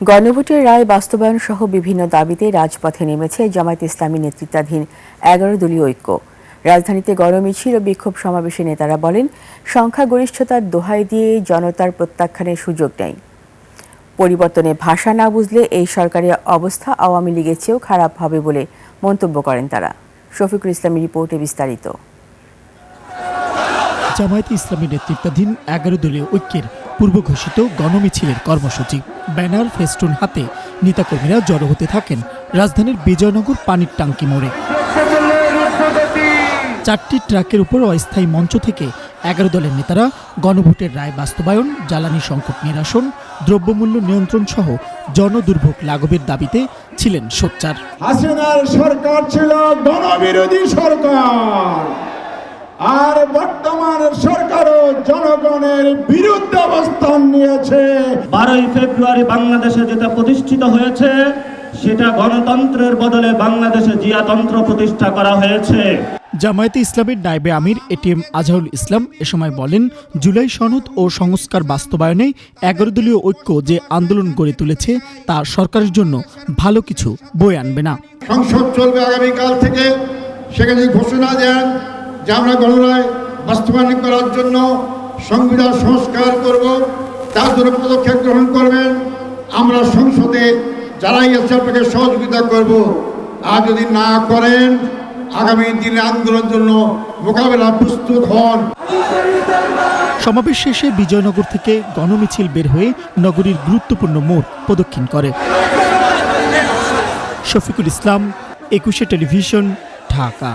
গণভোটের রায় বাস্তবায়ন সহ বিভিন্ন দাবিতে রাজপথে নেমেছে জামায়াত ইসলামী নেতৃত্বাধীন ১১ দলীয় ঐক্য। রাজধানীতে গণমিছিল ও বিক্ষোভ সমাবেশে নেতারা বলেন, সংখ্যাগরিষ্ঠতার দোহাই দিয়ে জনতার প্রত্যাখ্যানের সুযোগ নেই। পরিবর্তনের ভাষা না বুঝলে এই সরকারের অবস্থা আওয়ামী লীগের চেয়েও খারাপ হবে বলে মন্তব্য করেন তারা। শফিকুল ইসলামের রিপোর্টে বিস্তারিত। জামায়াত ইসলামী নেতৃত্বাধীন ১১ দলীয় ঐক্যের পূর্ব ঘোষিত গণমিছিলের কর্মসূচি। ব্যানার ফেস্টুন হাতে নেতাকর্মীরা জড়ো হতে থাকেন রাজধানীর বিজয়নগর পানির টাঙ্কি মোড়ে। ৪টি ট্রাকের উপর অস্থায়ী মঞ্চ থেকে ১১ দলের নেতারা গণভোটের রায় বাস্তবায়ন, জ্বালানি সংকট নিরসন, দ্রব্যমূল্য নিয়ন্ত্রণ সহ জনদুর্ভোগ লাঘবের দাবিতে ছিলেন সোচ্চার। হাসিনার সরকার ছিল গণবিরোধী সরকার, আর বর্তমান সরকারও জনগণের বিরুদ্ধে অবস্থান নিয়েছে। 12ই ফেব্রুয়ারি বাংলাদেশে যেটা প্রতিষ্ঠিত হয়েছে সেটা গণতন্ত্রের বদলে বাংলাদেশে জিয়াতন্ত্র প্রতিষ্ঠা করা হয়েছে। জামায়াতে ইসলামের নায়েবে আমির এটিএম আজহারুল ইসলাম এ সময় বলেন, জুলাই সনদ ও সংস্কার বাস্তবায়নে ১১ দলীয় ঐক্য যে আন্দোলন গড়ে তুলেছে তা সরকারের জন্য ভালো কিছু বয়ে আনবে না। সংসদ চলবে আগামীকাল থেকে, সেখানে ঘোষণা দেন যে আমরা গণরায় বাস্তবায়ন করার জন্য সংবিধান সংস্কার করব, তার জন্য পদক্ষেপ গ্রহণ করবেন। আমরা সংসদে যারাই আছে আপনাকে সহযোগিতা করব, আর যদি না করেন আগামী দিনে আন্দোলনের জন্য মোকাবেলা প্রস্তুত হন। সমাবেশ শেষে বিজয়নগর থেকে গণমিছিল বের হয়ে নগরীর গুরুত্বপূর্ণ মোড় প্রদক্ষিণ করে। শফিকুল ইসলাম, ২১ টেলিভিশন, ঢাকা।